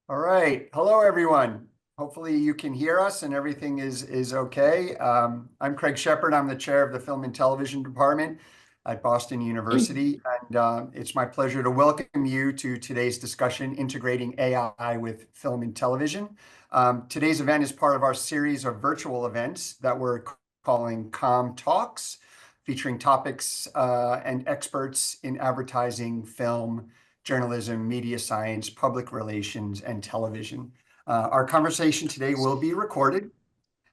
All right. Hello, everyone. Hopefully you can hear us and everything is okay. I'm Craig Shepard. I'm the chair of the Film and Television Department at Boston University. And it's my pleasure to welcome you to today's discussion, Integrating AI with Film and Television. Today's event is part of our series of virtual events that we're calling COMtalks, featuring topics and experts in advertising, film, journalism, media science, public relations, and television. Our conversation today will be recorded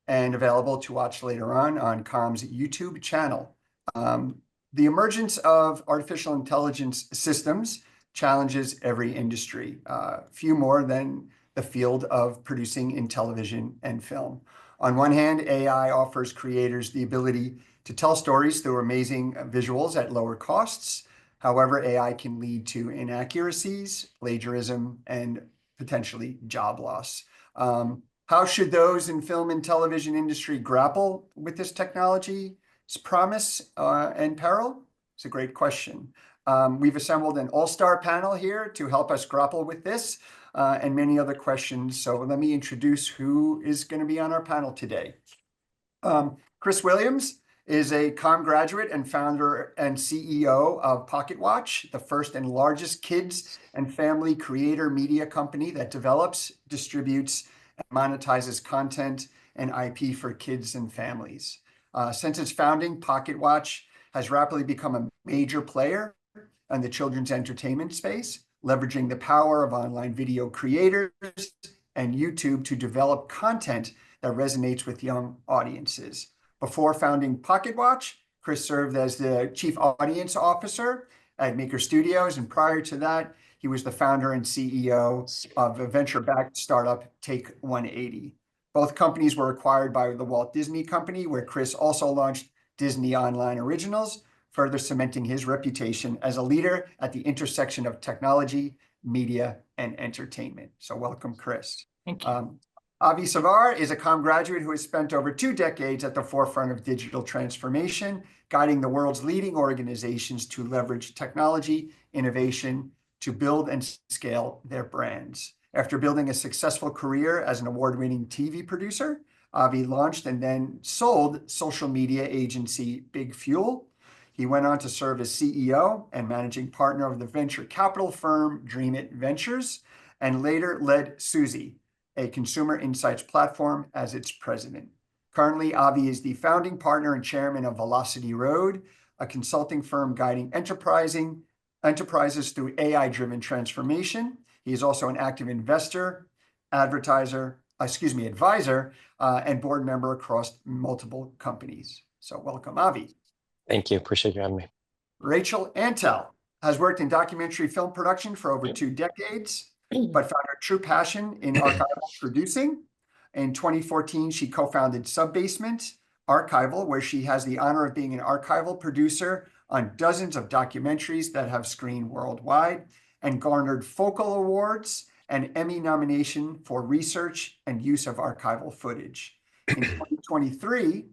and available to watch later on COM's YouTube channel. The emergence of artificial intelligence systems challenges every industry, few more than the field of producing in television and film. On one hand, AI offers creators the ability to tell stories through amazing visuals at lower costs. However, AI can lead to inaccuracies, plagiarism, and potentially job loss. How should those in film and television industry grapple with this technology's promise and peril? It's a great question. We've assembled an all-star panel here to help us grapple with this and many other questions. So let me introduce who is going to be on our panel today. Chris Williams is a COM graduate and founder and CEO of Pocket.watch, the first and largest kids and family creator media company that develops, distributes, and monetizes content and IP for kids and families. Since its founding, Pocket.watch has rapidly become a major player in the children's entertainment space, leveraging the power of online video creators and YouTube to develop content that resonates with young audiences. Before founding Pocket.watch, Chris served as the Chief Audience Officer at Maker Studios, and prior to that, he was the founder and CEO of a venture-backed startup, Take 180. Both companies were acquired by the Walt Disney Company, where Chris also launched Disney Online Originals, further cementing his reputation as a leader at the intersection of technology, media, and entertainment. So welcome, Chris. Thank you. Avi Savar is a COM graduate who has spent over 2 decades at the forefront of digital transformation, guiding the world's leading organizations to leverage technology, innovation, to build and scale their brands. After building a successful career as an award-winning TV producer, Avi launched and then sold social media agency Big Fuel. He went on to serve as CEO and managing partner of the venture capital firm Dream It Ventures, and later led SUZY, a consumer insights platform, as its president. Currently, Avi is the founding partner and chairman of Velocity Road, a consulting firm guiding enterprises through AI-driven transformation. He is also an active investor, advisor, and board member across multiple companies. So welcome, Avi. Thank you. Appreciate you having me. Rachel Antell has worked in documentary film production for over 2 decades, but found her true passion in archival producing. In 2014, she co-founded Subbasement Archival, where she has the honor of being an archival producer on dozens of documentaries that have screened worldwide and garnered Focal Awards and Emmy nomination for research and use of archival footage. In 2023,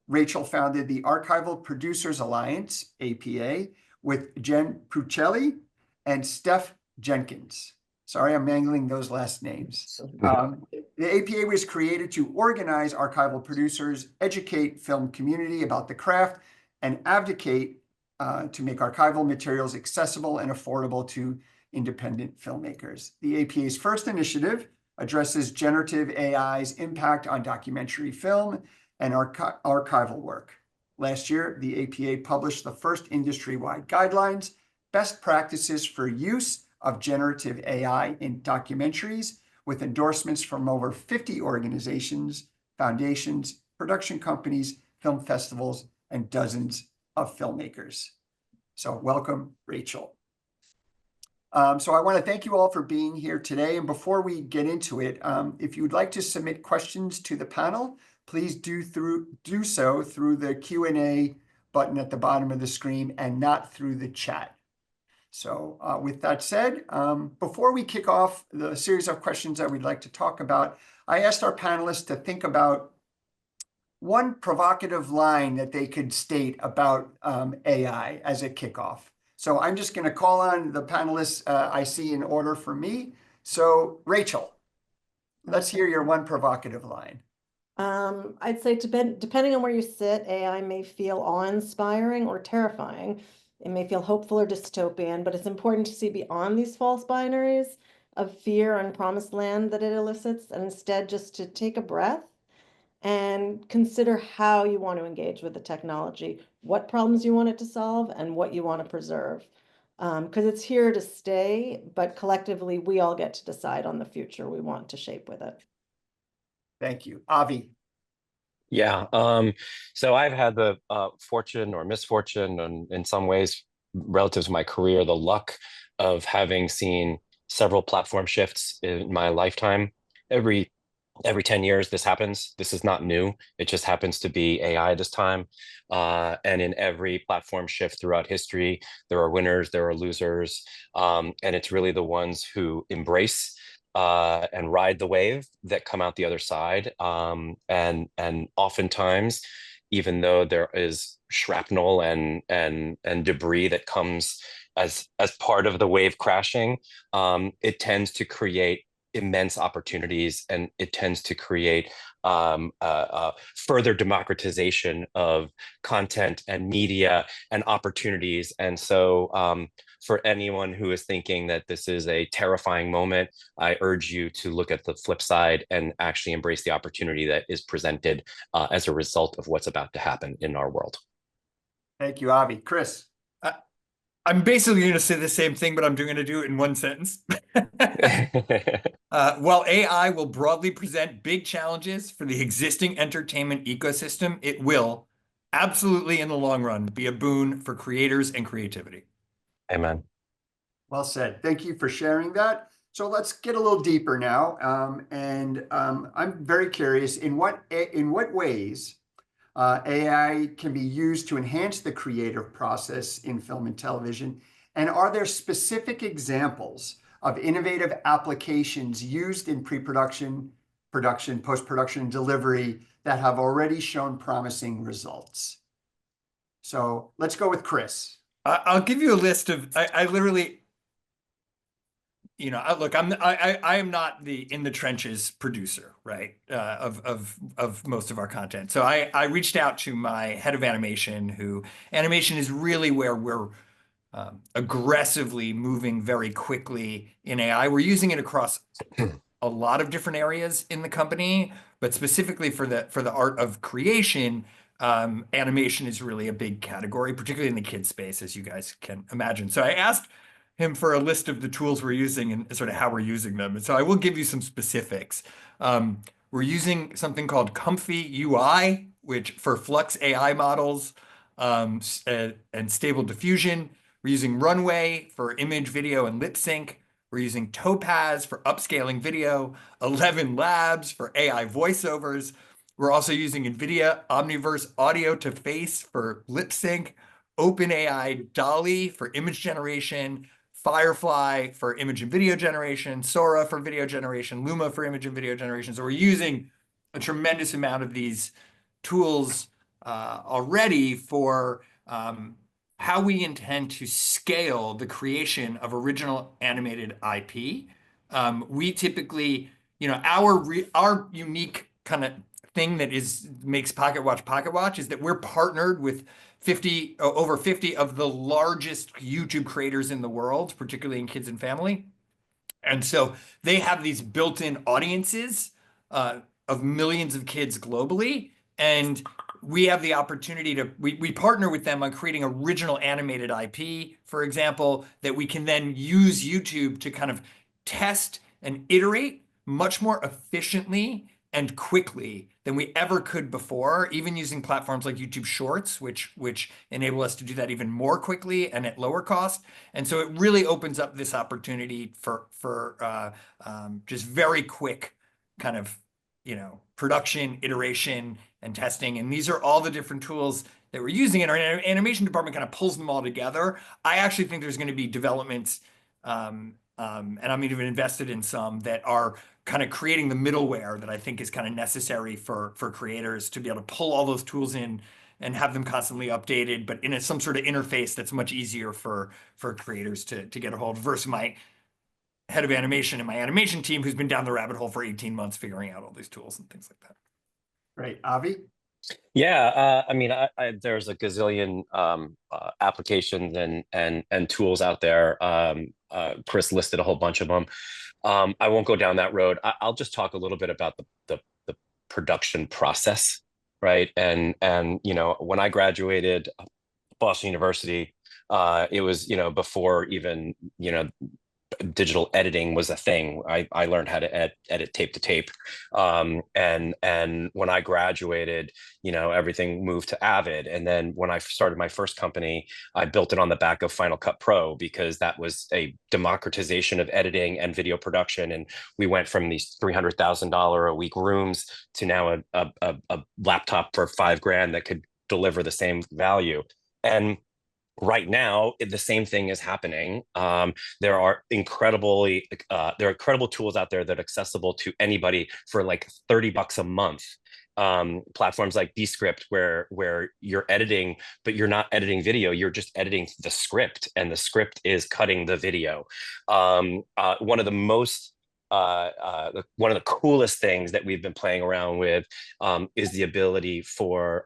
Rachel founded the Archival Producers Alliance, APA, with Jen Puccelli and Steph Jenkins. Sorry, I'm mangling those last names. The APA was created to organize archival producers, educate film community about the craft, and advocate to make archival materials accessible and affordable to independent filmmakers. The APA's first initiative addresses generative AI's impact on documentary film and archival work. Last year, the APA published the first industry-wide guidelines, best practices for use of generative AI in documentaries, with endorsements from over 50 organizations, foundations, production companies, film festivals, and dozens of filmmakers. So welcome, Rachel. So I want to thank you all for being here today. And before we get into it, if you'd like to submit questions to the panel, please do so through the Q&A button at the bottom of the screen and not through the chat. So with that said, before we kick off the series of questions that we'd like to talk about, I asked our panelists to think about one provocative line that they could state about AI as a kickoff. So I'm just going to call on the panelists I see in order for me. So, Rachel, let's hear your one provocative line. I'd say depending on where you sit, AI may feel awe-inspiring or terrifying. It may feel hopeful or dystopian, but it's important to see beyond these false binaries of fear and promised land that it elicits, and instead just to take a breath and consider how you want to engage with the technology, what problems you want it to solve, and what you want to preserve. Because it's here to stay, but collectively, we all get to decide on the future we want to shape with it. Thank you. Avi. Yeah. So I've had the fortune or misfortune, and in some ways, relative to my career, the luck of having seen several platform shifts in my lifetime. Every 10 years, this happens. This is not new. It just happens to be AI this time. And in every platform shift throughout history, there are winners, there are losers. And it's really the ones who embrace and ride the wave that come out the other side. And oftentimes, even though there is shrapnel and debris that comes as part of the wave crashing, it tends to create immense opportunities, and it tends to create further democratization of content and media and opportunities. And so for anyone who is thinking that this is a terrifying moment, I urge you to look at the flip side and actually embrace the opportunity that is presented as a result of what's about to happen in our world. Thank you, Avi. Chris. I'm basically going to say the same thing, but I'm going to do it in one sentence. While AI will broadly present big challenges for the existing entertainment ecosystem, it will absolutely, in the long run, be a boon for creators and creativity. Amen. Well said. Thank you for sharing that. So let's get a little deeper now. I'm very curious, in what ways AI can be used to enhance the creative process in film and television? And are there specific examples of innovative applications used in pre-production, production, post-production, and delivery that have already shown promising results? So let's go with Chris. I'll give you a list of, I literally, look, I am not the in the trenches producer, right? Of most of our content. So I reached out to my head of animation, animation is really where we're aggressively moving very quickly in AI. We're using it across a lot of different areas in the company, but specifically for the art of creation, animation is really a big category, particularly in the kids space, as you guys can imagine. So I asked him for a list of the tools we're using and sort of how we're using them. And so I will give you some specifics. We're using something called Comfy UI, which for Flux AI models and Stable Diffusion. We're using Runway for image, video, and lip sync. We're using Topaz for upscaling video, 11 Labs for AI voiceovers. We're also using NVIDIA Omniverse Audio to Face for lip sync, OpenAI DALL-E for image generation, Firefly for image and video generation, Sora for video generation, Luma for image and video generation. So we're using a tremendous amount of these tools already for how we intend to scale the creation of original animated IP. We typically, our unique kind of thing that makes Pocket.watch is that we're partnered with over 50 of the largest YouTube creators in the world, particularly in kids and family. And so they have these built-in audiences of millions of kids globally. And we have the opportunity we partner with them on creating original animated IP, for example, that we can then use YouTube to kind of test and iterate much more efficiently and quickly than we ever could before, even using platforms like YouTube Shorts, which enable us to do that even more quickly and at lower cost. And so it really opens up this opportunity for just very quick kind of production, iteration, and testing. And these are all the different tools that we're using, and our animation department kind of pulls them all together. I actually think there's going to be developments, and I'm even invested in some that are kind of creating the middleware that I think is kind of necessary for creators to be able to pull all those tools in and have them constantly updated, but in some sort of interface that's much easier for creators to get a hold of, versus head of animation in my animation team who's been down the rabbit hole for 18 months figuring out all these tools and things like that. Great. Avi? Yeah, I mean, there's a gazillion applications and tools out there. Chris listed a whole bunch of them. I won't go down that road. I'll just talk a little bit about the production process, right? And you know, when I graduated Boston University, it was, you know, before even, you know, digital editing was a thing. I learned how to edit tape to tape. And when I graduated, you know, everything moved to Avid. And then when I started my first company, I built it on the back of Final Cut Pro because that was a democratization of editing and video production. And we went from these $300,000 a week rooms to now a laptop for $5,000 that could deliver the same value. And right now, the same thing is happening. There are incredible tools out there that are accessible to anybody for like $30 a month. Platforms like Descript, where you're editing, but you're not editing video, you're just editing the script, and the script is cutting the video. One of the coolest things that we've been playing around with is the ability for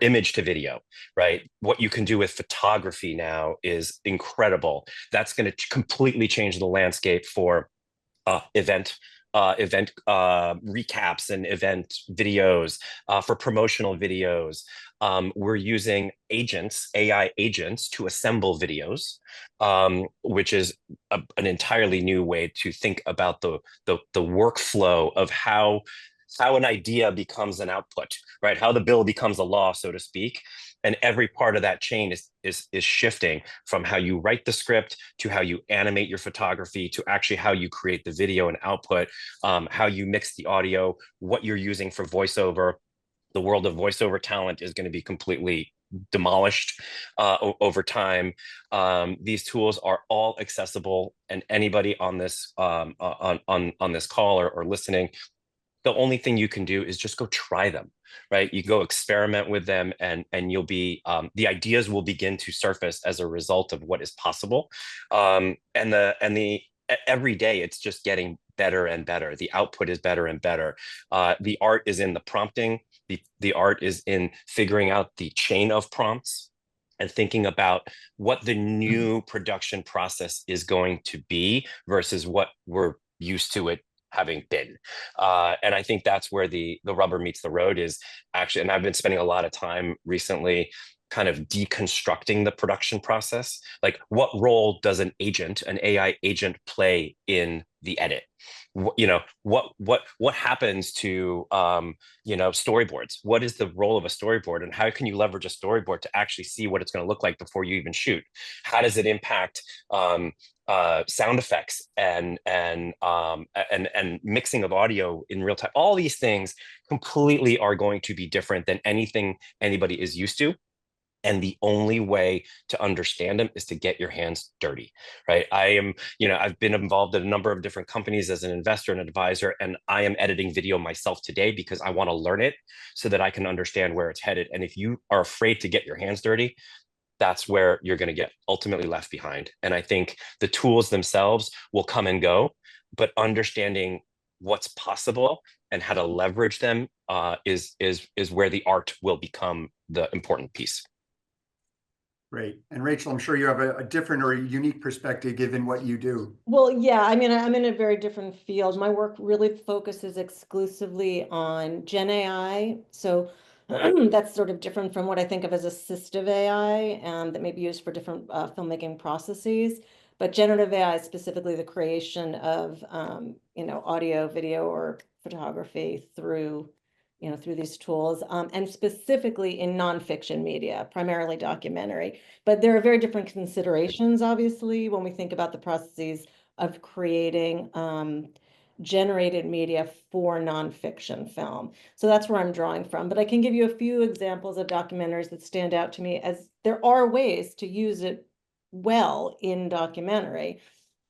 image to video, right? What you can do with photography now is incredible. That's going to completely change the landscape for event recaps and event videos, for promotional videos. We're using agents, AI agents, to assemble videos, which is an entirely new way to think about the workflow of how an idea becomes an output, right? How the bill becomes a law, so to speak. And every part of that chain is shifting from how you write the script to how you animate your photography to actually how you create the video and output, how you mix the audio, what you're using for voiceover. The world of voiceover talent is going to be completely demolished over time. These tools are all accessible, and anybody on this on this call or listening, the only thing you can do is just go try them, right? You go experiment with them, and you'll be the ideas will begin to surface as a result of what is possible. And every day it's just getting better and better. The output is better and better. The art is in the prompting. The art is in figuring out the chain of prompts and thinking about what the new production process is going to be versus what we're used to it having been. And I think that's where the rubber meets the road is actually, and I've been spending a lot of time recently kind of deconstructing the production process. Like, what role does an AI agent play in the edit? You know, what happens to storyboards? What is the role of a storyboard, and how can you leverage a storyboard to actually see what it's going to look like before you even shoot? How does it impact sound effects and mixing of audio in real time? All these things completely are going to be different than anything anybody is used to. And the only way to understand them is to get your hands dirty, right? I've been involved in a number of different companies as an investor and advisor, and I am editing video myself today because I want to learn it so that I can understand where it's headed. And if you are afraid to get your hands dirty, that's where you're going to get ultimately left behind. And I think the tools themselves will come and go, but understanding what's possible and how to leverage them is where the art will become the important piece. Great. And Rachel, I'm sure you have a different or a unique perspective given what you do. Well, yeah, I mean, I'm in a very different field. My work really focuses exclusively on Gen AI. So that's sort of different from what I think of as assistive AI, that may be used for different filmmaking processes. But generative AI is specifically the creation of, audio, video, or photography through these tools, and specifically in nonfiction media, primarily documentary. But there are very different considerations, obviously, when we think about the processes of creating generated media for nonfiction film. So that's where I'm drawing from. But I can give you a few examples of documentaries that stand out to me, as there are ways to use it well in documentary.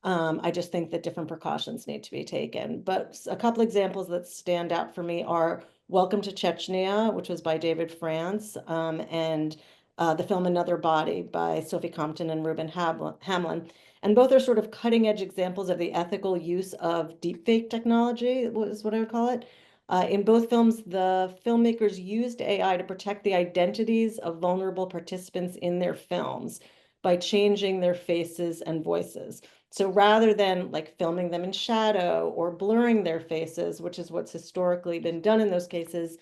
I just think that different precautions need to be taken. But a couple examples that stand out for me are Welcome to Chechnya, which was by David France, and the film Another Body by Sophie Compton and Ruben Hamlin. And both are sort of cutting edge examples of the ethical use of deepfake technology, is what I would call it. In both films, the filmmakers used AI to protect the identities of vulnerable participants in their films by changing their faces and voices. So rather than like filming them in shadow or blurring their faces, which is what's historically been done in those cases,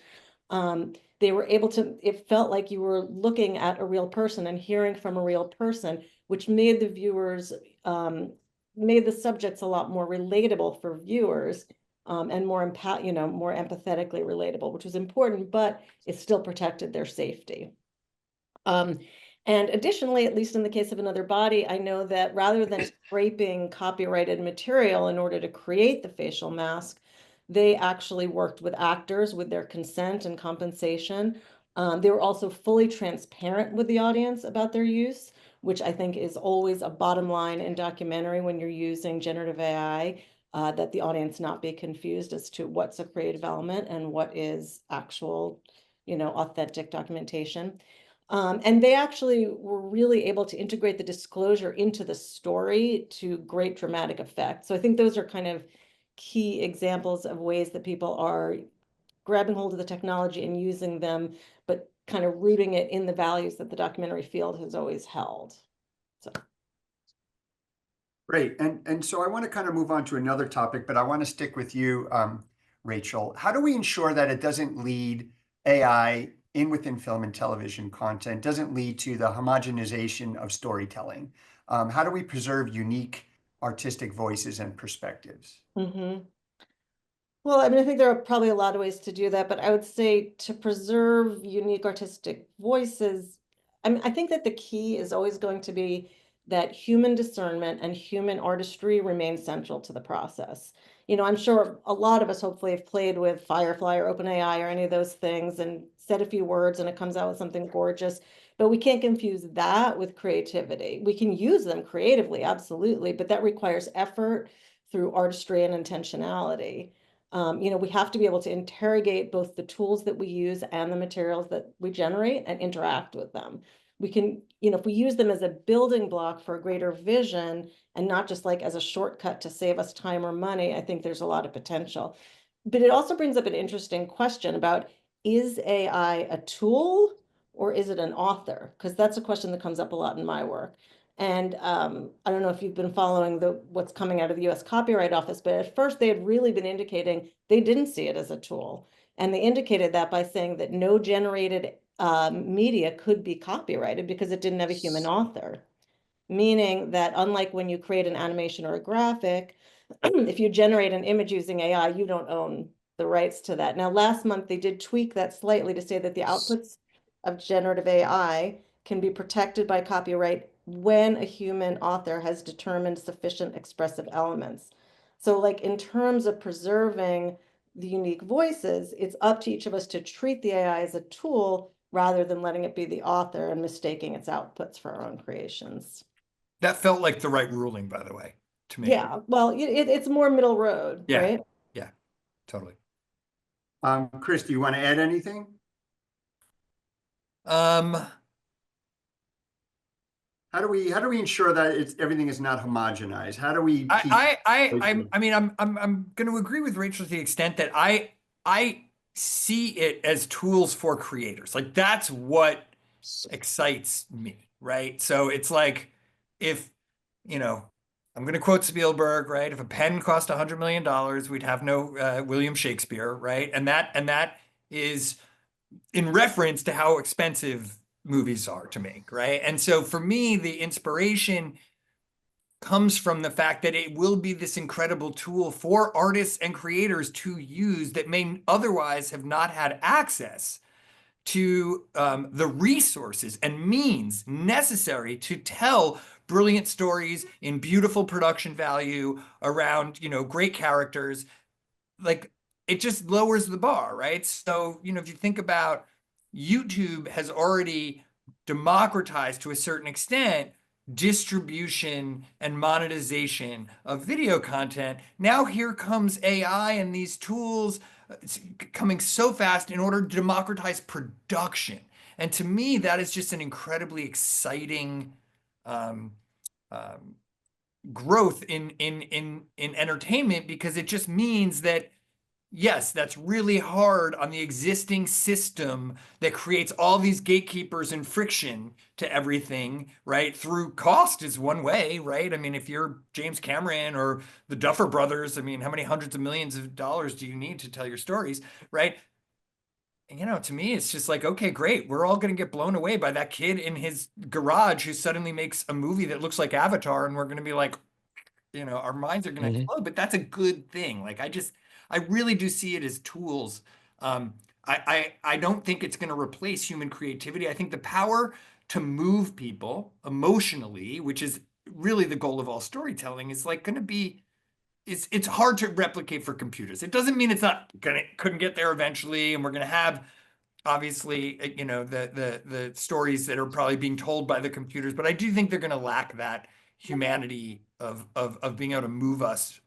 they were able to, it felt like you were looking at a real person and hearing from a real person, which made the viewers, made the subjects a lot more relatable for viewers, and more more empathetically relatable, which was important, but it still protected their safety. And additionally, at least in the case of Another Body, I know that rather than scraping copyrighted material in order to create the facial mask, they actually worked with actors with their consent and compensation. They were also fully transparent with the audience about their use, which I think is always a bottom line in documentary when you're using generative AI, that the audience not be confused as to what's a creative element and what is actual, authentic documentation. And they actually were really able to integrate the disclosure into the story to great dramatic effect. So I think those are kind of key examples of ways that people are grabbing hold of the technology and using them, but kind of rooting it in the values that the documentary field has always held. So. Great. And so I want to kind of move on to another topic, but I want to stick with you, Rachel. How do we ensure that it doesn't lead AI within film and television content, doesn't lead to the homogenization of storytelling? How do we preserve unique artistic voices and perspectives? Mm-hmm. Well, I mean, I think there are probably a lot of ways to do that, but I would say to preserve unique artistic voices, I think that the key is always going to be that human discernment and human artistry remain central to the process. I'm sure a lot of us hopefully have played with Firefly or OpenAI or any of those things and said a few words and it comes out with something gorgeous, but we can't confuse that with creativity. We can use them creatively, absolutely, but that requires effort through artistry and intentionality. We have to be able to interrogate both the tools that we use and the materials that we generate and interact with them. We can, if we use them as a building block for a greater vision and not just like as a shortcut to save us time or money, I think there's a lot of potential. But it also brings up an interesting question about, is AI a tool or is it an author? Because that's a question that comes up a lot in my work. And I don't know if you've been following what's coming out of the US Copyright Office, but at first they had really been indicating they didn't see it as a tool. And they indicated that by saying that no generated media could be copyrighted because it didn't have a human author. Meaning that unlike when you create an animation or a graphic, if you generate an image using AI, you don't own the rights to that. Now, last month they did tweak that slightly to say that the outputs of generative AI can be protected by copyright when a human author has determined sufficient expressive elements. So like in terms of preserving the unique voices, it's up to each of us to treat the AI as a tool rather than letting it be the author and mistaking its outputs for our own creations. That felt like the right ruling, by the way, to me. Yeah, well, it's more middle road, Yeah. right? Yeah, totally. Chris, do you want to add anything? How do we ensure that everything is not homogenized? How do we keep? I mean, I'm going to agree with Rachel to the extent that I see it as tools for creators. Like that's what excites me, right? So it's like if, I'm going to quote Spielberg, right? If a pen cost $100 million, we'd have no William Shakespeare, right? And that is in reference to how expensive movies are to make, right? And so for me, the inspiration comes from the fact that it will be this incredible tool for artists and creators to use that may otherwise have not had access to the resources and means necessary to tell brilliant stories in beautiful production value around, great characters. Like it just lowers the bar, right? So, if you think about YouTube has already democratized to a certain extent distribution and monetization of video content. Now here comes AI and these tools coming so fast in order to democratize production. And to me, that is just an incredibly exciting growth in entertainment, because it just means that, yes, that's really hard on the existing system that creates all these gatekeepers and friction to everything, right? Through cost is one way, right? I mean, if you're James Cameron or the Duffer Brothers, I mean, how many hundreds of millions of dollars do you need to tell your stories, right? You know, to me, it's just like, okay, great. We're all going to get blown away by that kid in his garage who suddenly makes a movie that looks like Avatar. And we're going to be like, you know, our minds are going to Mhm. explode, but that's a good thing. Like, I really do see it as tools. I don't think it's going to replace human creativity. I think the power to move people emotionally, which is really the goal of all storytelling, is like going to be, it's hard to replicate for computers. It doesn't mean it's not couldn't get there eventually, and we're going to have obviously, you know, the stories that are probably being told by the computers, but I do think they're going to lack that humanity of being able to move us,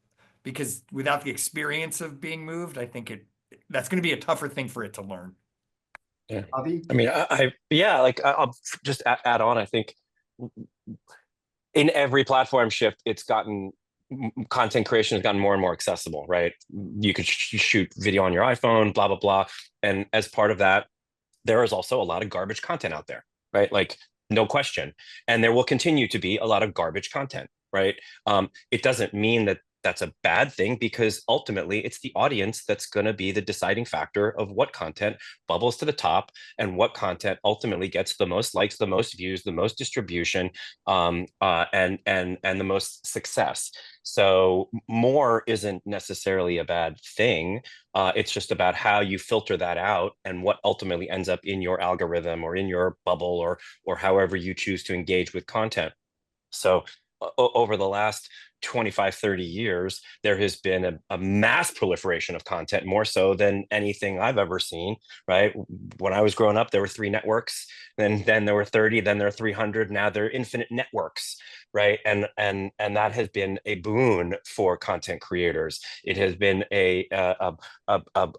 because without the experience of being moved, I think that's going to be a tougher thing for it to learn. Yeah. Avi? I mean, yeah, like I'll just add on. I think in every platform shift, it's gotten content creation has gotten more and more accessible, right? You could shoot video on your iPhone, blah, blah, blah. And as part of that, there is also a lot of garbage content out there, right? Like, no question. And there will continue to be a lot of garbage content, right? It doesn't mean that that's a bad thing, because ultimately it's the audience that's going to be the deciding factor of what content bubbles to the top and what content ultimately gets the most likes, the most views, the most distribution, and the most success. So more isn't necessarily a bad thing. It's just about how you filter that out and what ultimately ends up in your algorithm or in your bubble, or however you choose to engage with content. So over the last 25, 30 years, there has been a mass proliferation of content, more so than anything I've ever seen, right? When I was growing up, there were 3 networks, then there were 30, then there are 300, now there are infinite networks, right? And that has been a boon for content creators. It has been a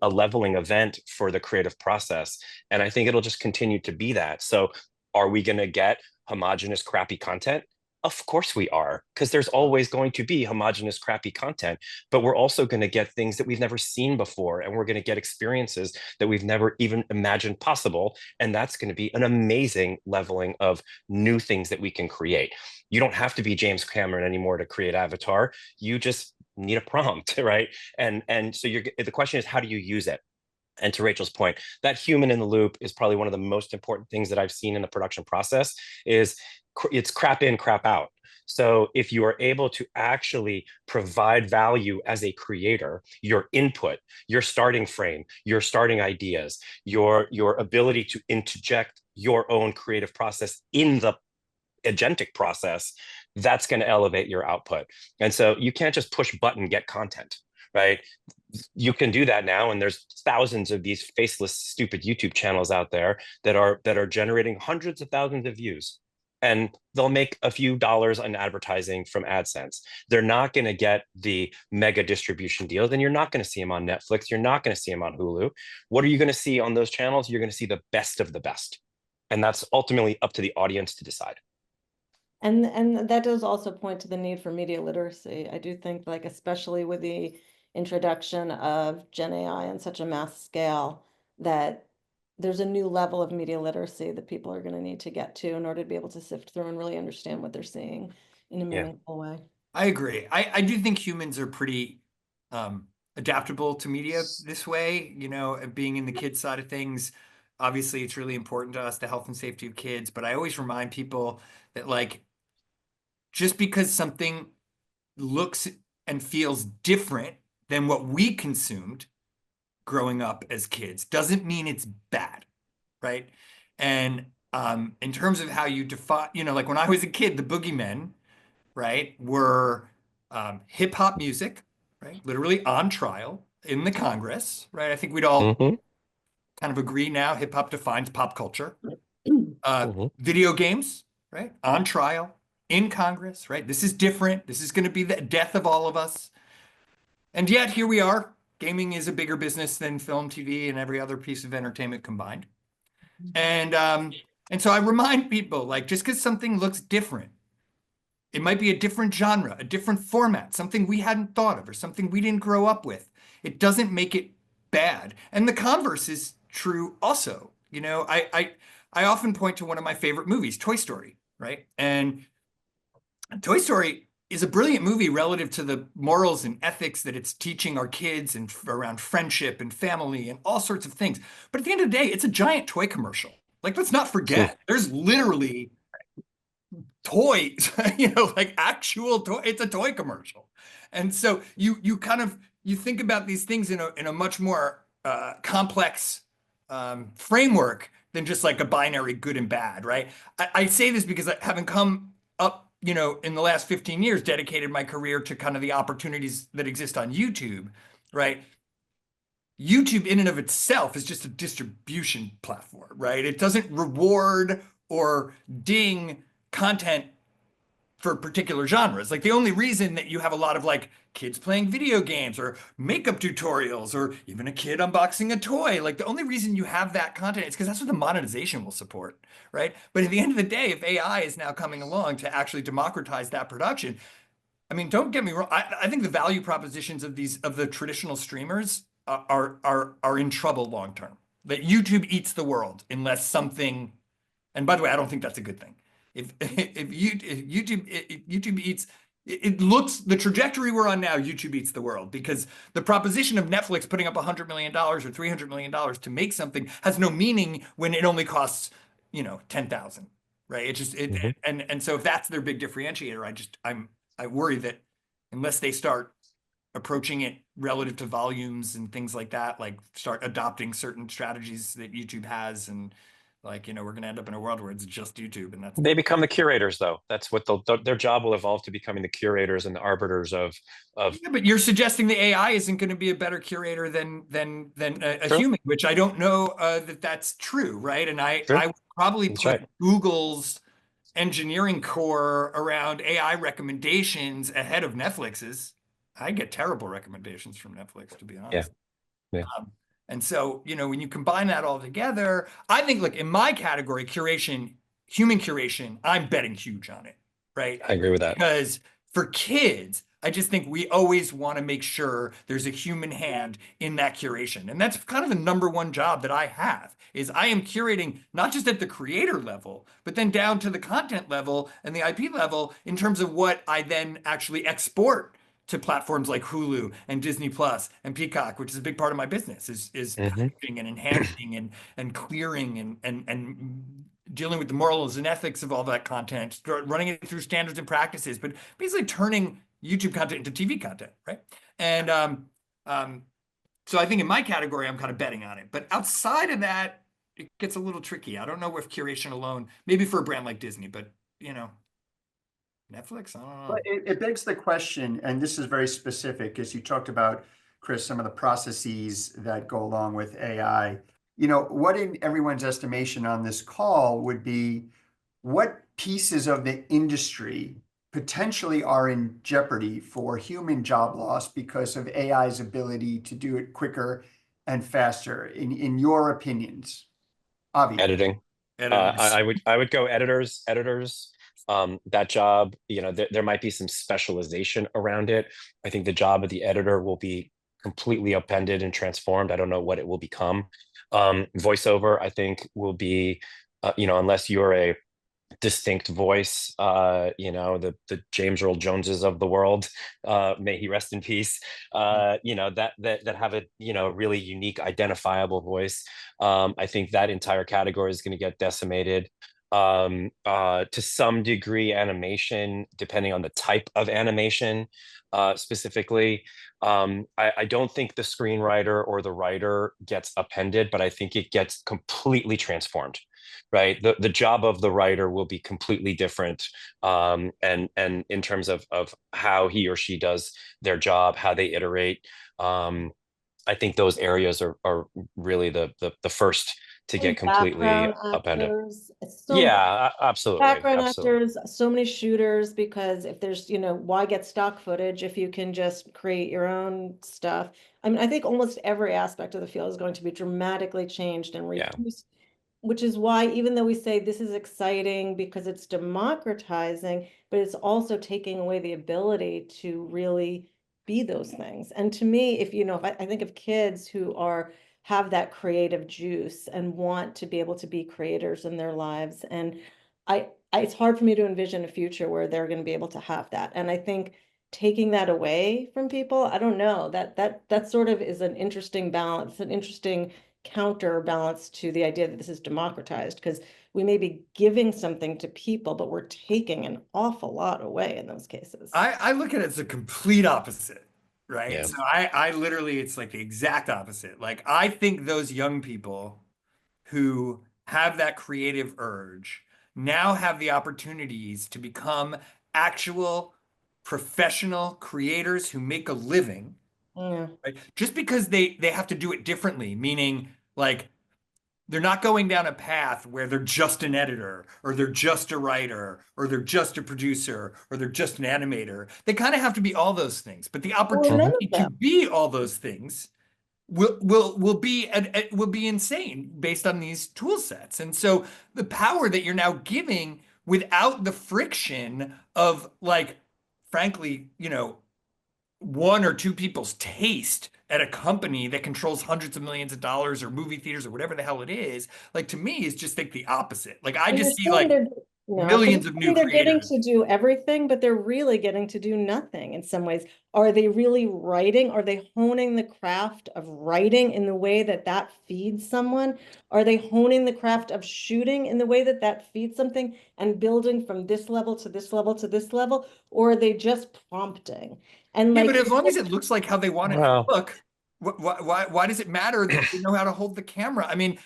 leveling event for the creative process. And I think it'll just continue to be that. So are we going to get homogenous, crappy content? Of course we are, because there's always going to be homogenous, crappy content, but we're also going to get things that we've never seen before, and we're going to get experiences that we've never even imagined possible. And that's going to be an amazing leveling of new things that we can create. You don't have to be James Cameron anymore to create Avatar. You just need a prompt, right? And so the question is, how do you use it? And to Rachel's point, that human in the loop is probably one of the most important things that I've seen in the production process. Is it's crap in, crap out. So if you are able to actually provide value as a creator, your input, your starting frame, your starting ideas, your ability to interject your own creative process in the agentic process, that's going to elevate your output. And so you can't just push button, get content, right? You can do that now, and there's thousands of these faceless, stupid YouTube channels out there that are generating hundreds of thousands of views, and they'll make a few dollars on advertising from AdSense. They're not going to get the mega distribution deals, and you're not going to see them on Netflix. You're not going to see them on Hulu. What are you going to see on those channels? You're going to see the best of the best, and that's ultimately up to the audience to decide. And that does also point to the need for media literacy. I do think, like, especially with the introduction of Gen AI on such a mass scale, that there's a new level of media literacy that people are going to need to get to in order to be able to sift through and really understand what they're seeing in a Yeah. meaningful way. I agree. I do think humans are pretty adaptable to media this way, you know, being in the kids side of things. Obviously, it's really important to us, the health and safety of kids, but I always remind people that, like, just because something looks and feels different than what we consumed growing up as kids doesn't mean it's bad, right? And in terms of how you define, you know, like when I was a kid, the boogeymen, right, were hip hop music, right, literally on trial in the Congress, right? I think we'd all Mm-hmm. kind of agree now hip hop defines pop culture. Mm-hmm. Video games, right, on trial in Congress, right? This is different. This is going to be the death of all of us. And yet here we are. Gaming is a bigger business than film, TV, and every other piece of entertainment combined. And so I remind people, like, just because something looks different, It might be a different genre, a different format, something we hadn't thought of or something we didn't grow up with. It doesn't make it bad. And the converse is true also. You know, I often point to one of my favorite movies, Toy Story, right? And Toy Story is a brilliant movie relative to the morals and ethics that it's teaching our kids and around friendship and family and all sorts of things. But at the end of the day, it's a giant toy commercial. Like, let's not forget, there's literally toys, you know, like actual toy. It's a toy commercial. And so you kind of, you think about these things in a much more complex framework than just like a binary good and bad, right? I say this because having come up, you know, in the last 15 years, dedicated my career to kind of the opportunities that exist on YouTube, right? YouTube in and of itself is just a distribution platform, right? It doesn't reward or ding content for particular genres. Like the only reason that you have a lot of like kids playing video games or makeup tutorials or even a kid unboxing a toy, like the only reason you have that content is because that's what the monetization will support, right? But at the end of the day, if AI is now coming along to actually democratize that production, I mean, don't get me wrong. I think the value propositions of the traditional streamers are in trouble long term. That YouTube eats the world unless something, and by the way, I don't think that's a good thing. If YouTube eats, it looks, the trajectory we're on now, YouTube eats the world, because the proposition of Netflix putting up $100 million or $300 million to make something has no meaning when it only costs, you know, 10,000, right? It just and so if that's their big differentiator, I worry that unless they start approaching it relative to volumes and things like that, like start adopting certain strategies that YouTube has, and like, you know, we're going to end up in a world where it's just YouTube, and that's They become the curators, though. That's what their job will evolve to, becoming the curators and the arbiters of. Yeah, but you're suggesting the AI isn't going to be a better curator than a True. human, which I don't know that that's true, right? And I would probably That's put right. Google's engineering core around AI recommendations ahead of Netflix's. I get terrible recommendations from Netflix, to be honest. Yeah. And so, you know, when you combine that all together, I think, look, in my category, curation, human curation, I'm betting huge on it, right? I agree with that. Because for kids, I just think we always want to make sure there's a human hand in that curation. And that's kind of the number one job that I have, is I am curating not just at the creator level, but then down to the content level and the IP level in terms of what I then actually export to platforms like Hulu and Disney Plus and Peacock, which is a big part of my business, is packaging and enhancing and clearing and dealing with the morals and ethics of all that content, running it through standards and practices, but basically turning YouTube content into TV content, right? And so I think in my category, I'm kind of betting on it. But outside of that, it gets a little tricky. I don't know if curation alone, maybe for a brand like Disney, but you know, Netflix, I don't know. But it begs the question, and this is very specific, as you talked about, Chris, some of the processes that go along with AI. You know, what in everyone's estimation on this call would be, what pieces of the industry potentially are in jeopardy for human job loss because of AI's ability to do it quicker and faster, in your opinions? Avi. Editing. I would go editors. That job, you know, there might be some specialization around it. I think the job of the editor will be completely upended and transformed. I don't know what it will become. Voiceover, I think, will be, you know, unless you're a distinct voice, you know, the James Earl Joneses of the world, may he rest in peace, you know, that have a, you know, really unique identifiable voice. I think that entire category is going to get decimated. To some degree, animation, depending on the type of animation, specifically. I don't think the screenwriter or the writer gets appended, but I think it gets completely transformed. Right, the job of the writer will be completely different, and in terms of how he or she does their job, how they iterate. I think those areas are really the first to get completely upended. Yeah, absolutely. Background actors, so many shooters, because if there's, you know, why get stock footage if you can just create your own stuff? I mean, I think almost every aspect of the field is going to be dramatically changed and reduced. which is why, even though we say this is exciting because it's democratizing, but it's also taking away the ability to really be those things. And to me, if if I think of kids who have that creative juice and want to be able to be creators in their lives, and it's hard for me to envision a future where they're going to be able to have that. And I think taking that away from people, I don't know, that sort of is an interesting balance, an interesting counterbalance to the idea that this is democratized, because we may be giving something to people, but we're taking an awful lot away in those cases. I look at it as a complete opposite, right? Yeah. So I literally, it's like the exact opposite. Like, I think those young people who have that creative urge now have the opportunities to become actual professional creators who make a living, Yeah. right? Just because they have to do it differently, meaning like they're not going down a path where they're just an editor or they're just a writer or they're just a producer or they're just an animator. They kind of have to be all those things, but the Or none opportunity of to them. be all those things will be insane based on these tool sets. And so the power that you're now giving without the friction of, like, frankly, one or two people's taste at a company that controls hundreds of millions of dollars or movie theaters or whatever the hell it is, like, to me, is just like the opposite. Like, I And you're just see saying like no, because millions of new they're getting creators. to do everything, but they're really getting to do nothing in some ways. Are they really writing? Are they honing the craft of writing in the way that feeds someone? Are they honing the craft of shooting in the way that feeds something and building from this level to this level to this level? Or are they just prompting? And Yeah, like, but as long as it looks like how they want it to Well, look, why does it matter that they know how to hold the camera? I mean,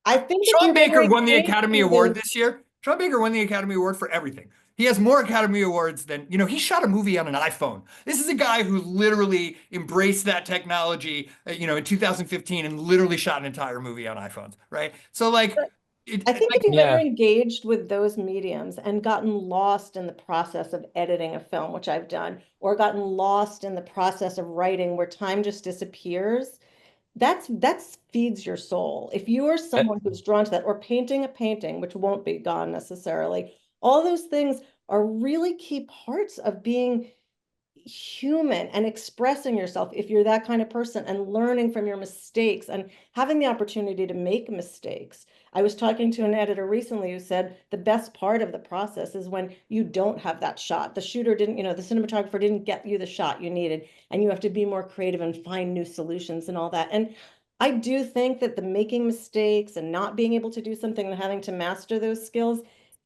I think if Sean you're Baker very won the Academy Award creative, this year. Sean Baker won the Academy Award for everything. He has more Academy Awards than, he shot a movie on an iPhone. This is a guy who literally embraced that technology, in 2015 and literally shot an entire movie on iPhones, right? So, like, I think if like, you've ever yeah. engaged with those mediums and gotten lost in the process of editing a film, which I've done, or gotten lost in the process of writing where time just disappears, that's feeds your soul. If you are I, someone who's drawn to that, or painting a painting, which won't be gone necessarily, all those things are really key parts of being human and expressing yourself if you're that kind of person, and learning from your mistakes and having the opportunity to make mistakes. I was talking to an editor recently who said the best part of the process is when you don't have that shot. The shooter didn't, the cinematographer didn't get you the shot you needed, and you have to be more creative and find new solutions and all that. And I do think that the making mistakes and not being able to do something and having to master those skills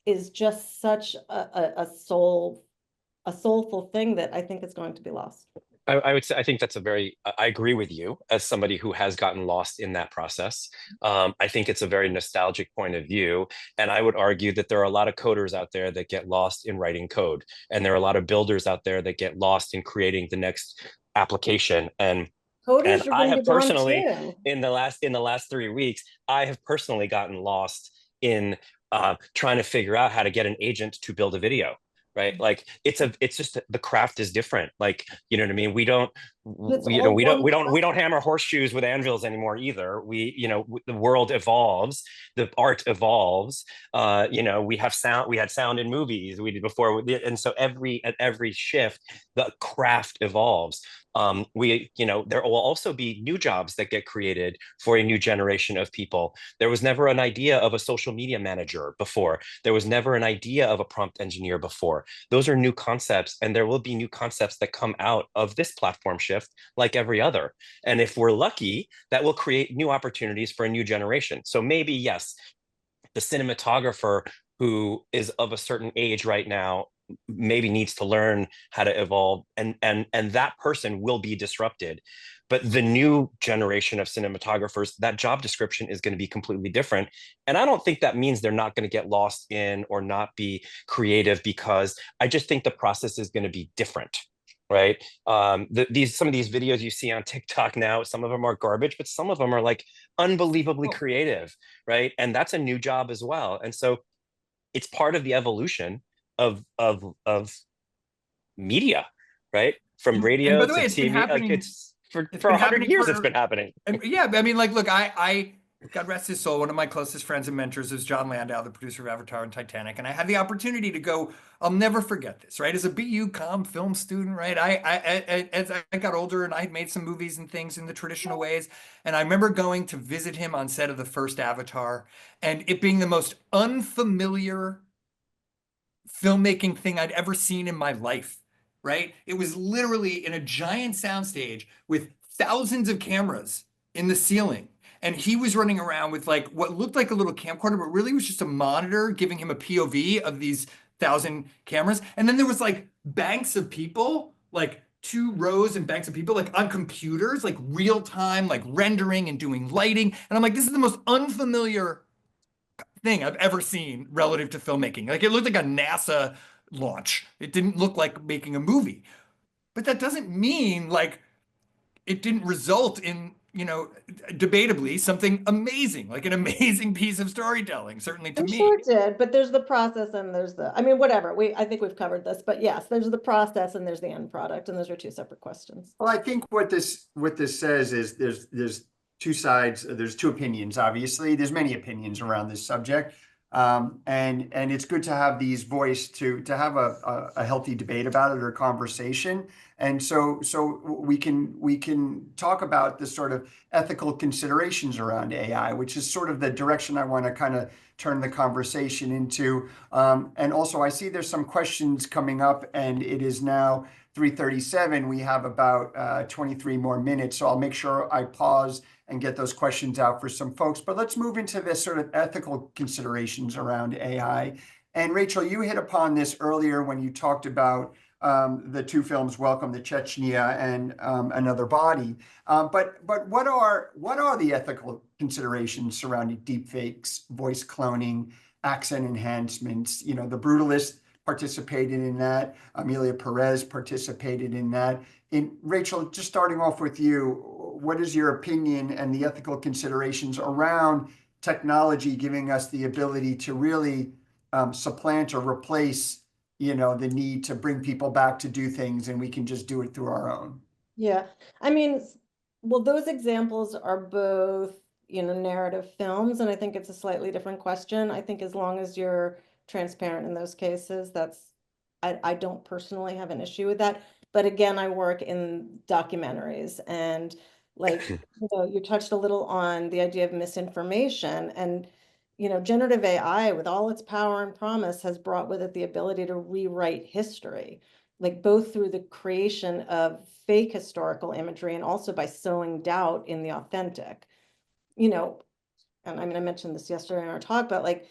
is just such a soulful thing that I think is going to be lost. I would say I think that's I agree with you as somebody who has gotten lost in that process. I think it's a very nostalgic point of view. And I would argue that there are a lot of coders out there that get lost in writing code. And there are a lot of builders out there that get lost in creating the next application. And Coders are I going to have be gone personally, too. in the last 3 weeks, I have personally gotten lost in trying to figure out how to get an agent to build a video. Right, like it's just the craft is different. Like, you know what I mean. It's all one We don't hammer horseshoes with anvils anymore either. The world evolves, the art evolves. We have sound. We had sound in movies. We did before, and so at every shift, the craft evolves. There will also be new jobs that get created for a new generation of people. There was never an idea of a social media manager before. There was never an idea of a prompt engineer before. Those are new concepts, and there will be new concepts that come out of this platform shift, like every other. And if we're lucky, that will create new opportunities for a new generation. So maybe, yes, the cinematographer who is of a certain age right now maybe needs to learn how to evolve, and that person will be disrupted. But the new generation of cinematographers, that job description is going to be completely different. And I don't think that means they're not going to get lost in or not be creative, because I just think the process is going to be different. Right. Some of these videos you see on TikTok now, some of them are garbage, but some of them are like unbelievably creative. Right. And that's a new job as well. And so it's part of the evolution of media, right? From and by radio the to way, it's been TV. Like happening. it's for It's been 100 happening years. It's been happening. Yeah, I mean, like, look, God rest his soul, one of my closest friends and mentors is John Landau, the producer of Avatar and Titanic. And I had the opportunity to go, I'll never forget this, right? As a BU Com film student, right? As I got older and I had made some movies and things in the traditional ways. And I remember going to visit him on set of the first Avatar and it being the most unfamiliar filmmaking thing I'd ever seen in my life, right? It was literally in a giant soundstage with thousands of cameras in the ceiling. And he was running around with like what looked like a little camcorder, but really was just a monitor giving him a POV of these 1,000 cameras. And then there was like banks of people, like 2 rows and banks of people, like on computers, like real time, like rendering and doing lighting. And I'm like, this is the most unfamiliar thing I've ever seen relative to filmmaking. Like it looked like a NASA launch. It didn't look like making a movie. But that doesn't mean like it didn't result in, debatably something amazing, like an amazing piece of storytelling, certainly to I'm me. sure it did, but there's the process and there's I mean, whatever. I think we've covered this, but yes, there's the process and there's the end product, and those are two separate questions. Well, I think what this says is there's two sides. There's two opinions. Obviously, there's many opinions around this subject, and it's good to have these voiced to have a healthy debate about it or conversation. And so we can talk about the sort of ethical considerations around AI, which is sort of the direction I want to kind of turn the conversation into. And also, I see there's some questions coming up, and it is now 3:37. We have about 23 more minutes, so I'll make sure I pause and get those questions out for some folks. But let's move into this sort of ethical considerations around AI. And Rachel, you hit upon this earlier when you talked about the two films, Welcome to Chechnya and Another Body. But what are the ethical considerations surrounding deepfakes, voice cloning, accent enhancements? The Brutalist participated in that. Amelia Perez participated in that. Rachel, just starting off with you, what is your opinion and the ethical considerations around technology giving us the ability to really supplant or replace, the need to bring people back to do things, and we can just do it through our own? Yeah, I mean, well, those examples are both, narrative films, and I think it's a slightly different question. I think as long as you're transparent in those cases, I don't personally have an issue with that. But again, I work in documentaries and like, you touched a little on the idea of misinformation, and generative AI with all its power and promise has brought with it the ability to rewrite history, like both through the creation of fake historical imagery and also by sowing doubt in the authentic. And I mean, I mentioned this yesterday in our talk, but like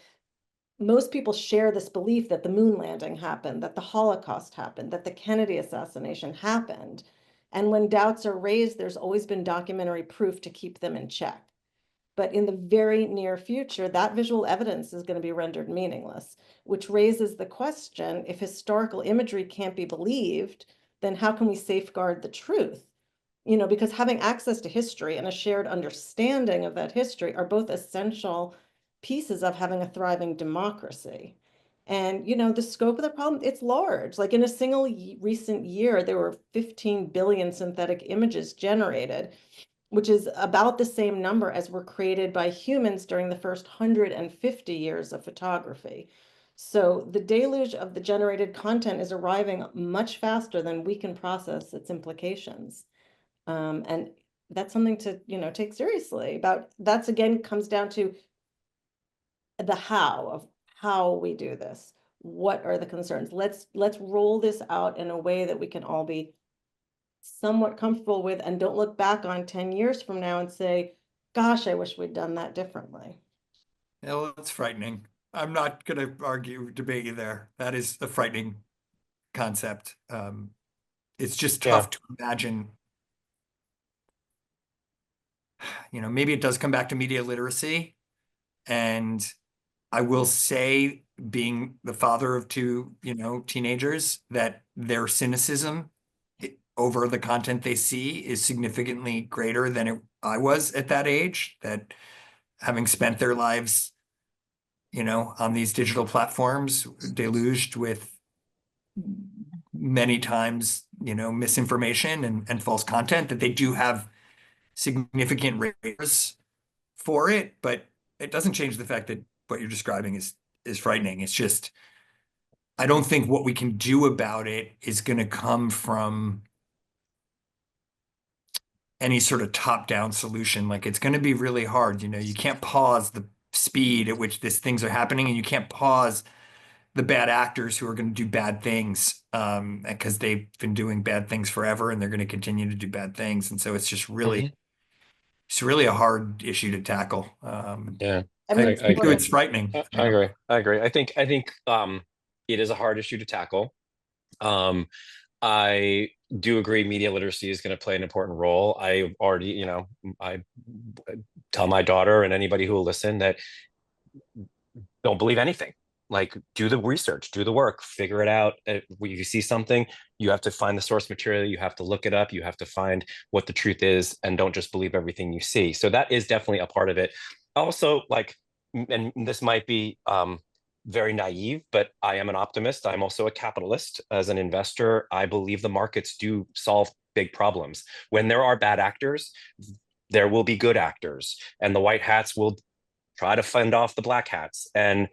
most people share this belief that the moon landing happened, that the Holocaust happened, that the Kennedy assassination happened. And when doubts are raised, there's always been documentary proof to keep them in check. But in the very near future, that visual evidence is going to be rendered meaningless, which raises the question, if historical imagery can't be believed, then how can we safeguard the truth? Because having access to history and a shared understanding of that history are both essential pieces of having a thriving democracy. And, the scope of the problem, it's large. Like in a single recent year, there were 15 billion synthetic images generated, which is about the same number as were created by humans during the first 150 years of photography. So the deluge of the generated content is arriving much faster than we can process its implications. And that's something to, take seriously. That's again comes down to the how of how we do this. What are the concerns? Let's roll this out in a way that we can all be somewhat comfortable with, and don't look back on 10 years from now and say, gosh, I wish we'd done that differently. Yeah, well, that's frightening. I'm not going to debate you there. That is a frightening concept. It's just tough to imagine. Maybe it does come back to media literacy. And I will say, being the father of two, teenagers, that their cynicism over the content they see is significantly greater than I was at that age, that having spent their lives, on these digital platforms, deluged with many times, misinformation and false content, that they do have significant rares for it, but it doesn't change the fact that what you're describing is frightening. It's just, I don't think what we can do about it is going to come from any sort of top-down solution. Like, it's going to be really hard. You know, you can't pause the speed at which these things are happening, and you can't pause the bad actors who are going to do bad things, because they've been doing bad things forever, and they're going to continue to do bad things. And so it's just really, it's really a hard issue to tackle. Yeah, I mean, But agree. it's frightening. I agree. I agree. I think it is a hard issue to tackle. I do agree media literacy is going to play an important role. I already, you know, I tell my daughter and anybody who will listen that don't believe anything. Like, do the research, do the work, figure it out. When you see something, you have to find the source material, you have to look it up, you have to find what the truth is, and don't just believe everything you see. So that is definitely a part of it. Also, like, and this might be very naive, but I am an optimist. I'm also a capitalist. As an investor, I believe the markets do solve big problems. When there are bad actors, there will be good actors, and the white hats will try to fend off the black hats, and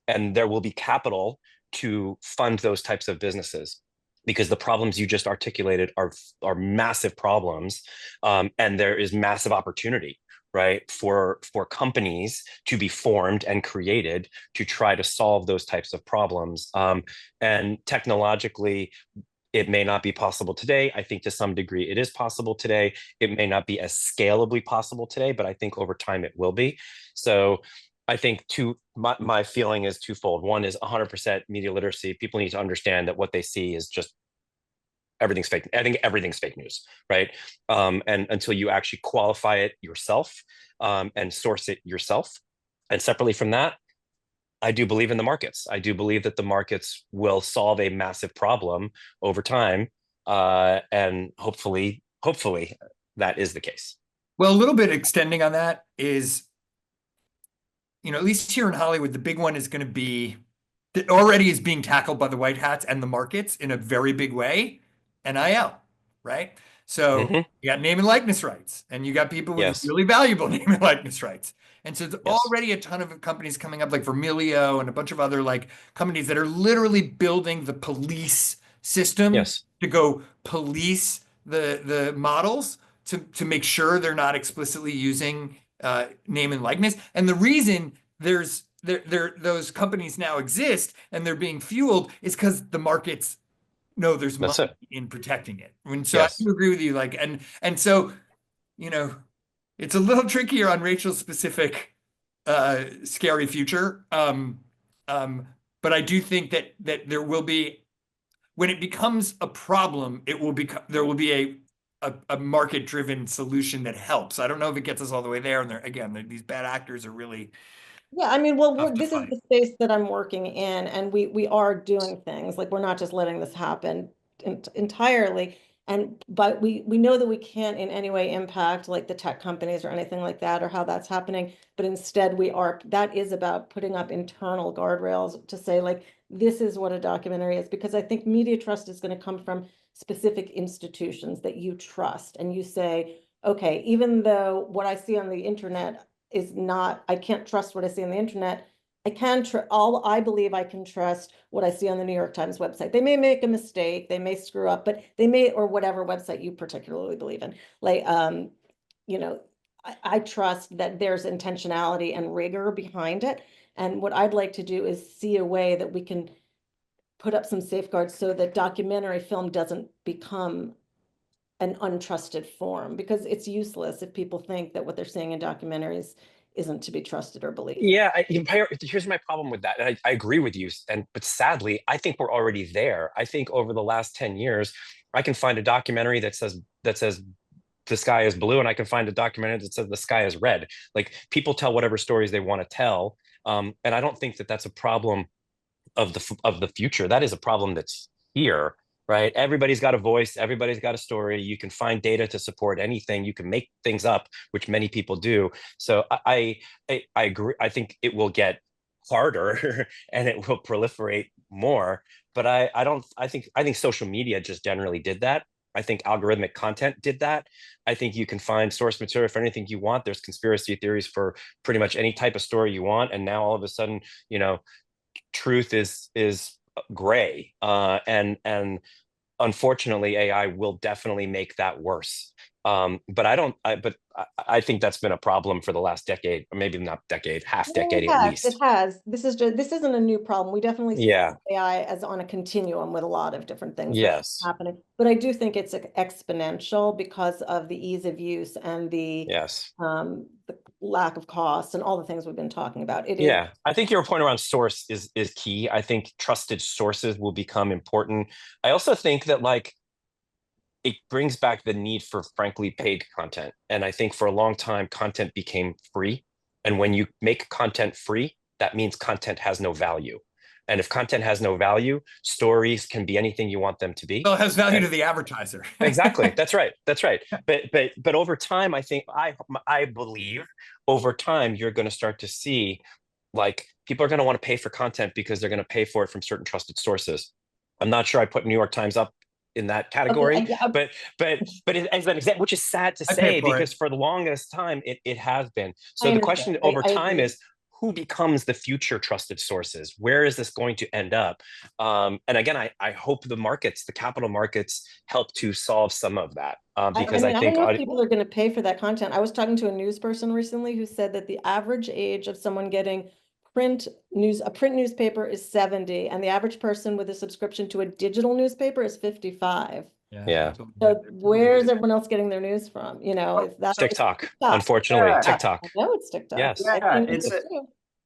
there will be capital to fund those types of businesses, because the problems you just articulated are massive problems, and there is massive opportunity, right, for companies to be formed and created to try to solve those types of problems. And technologically, it may not be possible today. I think to some degree it is possible today. It may not be as scalably possible today, but I think over time it will be. So I think my feeling is twofold. One is 100% media literacy. People need to understand that what they see is just everything's fake. I think everything's fake news, right? And until you actually qualify it yourself, and source it yourself. And separately from that, I do believe in the markets. I do believe that the markets will solve a massive problem over time. And hopefully that is the case. Well, a little bit extending on that is, you know, at least here in Hollywood, the big one is going to be that already is being tackled by the white hats and the markets in a very big way. NIL, right? So you got name and likeness rights, and you got people with Yes. really valuable name and likeness rights. And so there's Yes. already a ton of companies coming up, like Vermilio and a bunch of other like companies that are literally building the police system Yes. to go police the models to make sure they're not explicitly using name and likeness. And the reason those companies now exist and they're being fueled is because the markets know there's That's money it. in protecting it. And so Yes. I do agree with you. Like, and so, you know, it's a little trickier on Rachel's specific scary future. But I do think that there will be, when it becomes a problem, there will be a market-driven solution that helps. I don't know if it gets us all the way there. And again, these bad actors are really Yeah, I mean, well, tough to this is fight. the space that I'm working in, and we are doing things. Like, we're not just letting this happen entirely. But we know that we can't in any way impact like the tech companies or anything like that, or how that's happening. But instead, that is about putting up internal guardrails to say, like, this is what a documentary is, because I think media trust is going to come from specific institutions that you trust, and you say, okay, even though what I see on the internet is not, I can't trust what I see on the internet. I believe I can trust what I see on the New York Times website. They may make a mistake, they may screw up, but they may, or whatever website you particularly believe in. Like, you know, I trust that there's intentionality and rigor behind it. And what I'd like to do is see a way that we can put up some safeguards so that documentary film doesn't become an untrusted form, because it's useless if people think that what they're seeing in documentaries isn't to be trusted or believed. Yeah, here's my problem with that. And I agree with you, but sadly, I think we're already there. I think over the last 10 years, I can find a documentary that says the sky is blue, and I can find a documentary that says the sky is red. Like, people tell whatever stories they want to tell, and I don't think that that's a problem of the future. That is a problem that's here, right? Everybody's got a voice, everybody's got a story. You can find data to support anything. You can make things up, which many people do. So I agree. I think it will get harder and it will proliferate more. But I think social media just generally did that. I think algorithmic content did that. I think you can find source material for anything you want. There's conspiracy theories for pretty much any type of story you want. And now all of a sudden, you know, truth is gray. And unfortunately, AI will definitely make that worse. But I think that's been a problem for the last decade, or maybe not decade, half decade at least. It has. This isn't a new problem. We definitely see Yeah. AI as on a continuum with a lot of different things Yes. happening. But I do think it's exponential because of the ease of use and the lack of cost and all the things we've been talking about. It is. Yeah, I think your point around source is key. I think trusted sources will become important. I also think that like it brings back the need for frankly paid content. And I think for a long time, content became free. And when you make content free, that means content has no value. And if content has no value, stories can be anything you want them to be. Well, it has value to the advertiser. Exactly. That's right. That's right. But over time, I think I believe over time you're going to start to see like people are going to want to pay for content because they're going to pay for it from certain trusted sources. I'm not sure I put New York Times up in that category, but as an example, which is sad to say because for the longest time it has been. So the question over time is who becomes the future trusted sources? Where is this going to end up? And again, I hope the markets, the capital markets, help to solve some of that because I think don't know if people are going to pay for that content. I was talking to a news person recently who said that the average age of someone getting a print newspaper is 70, and the average person with a subscription to a digital newspaper is 55. Yeah. So where's everyone else getting their news from? You know, if that's TikTok, unfortunately, TikTok. I know it's TikTok. Yes. Yeah,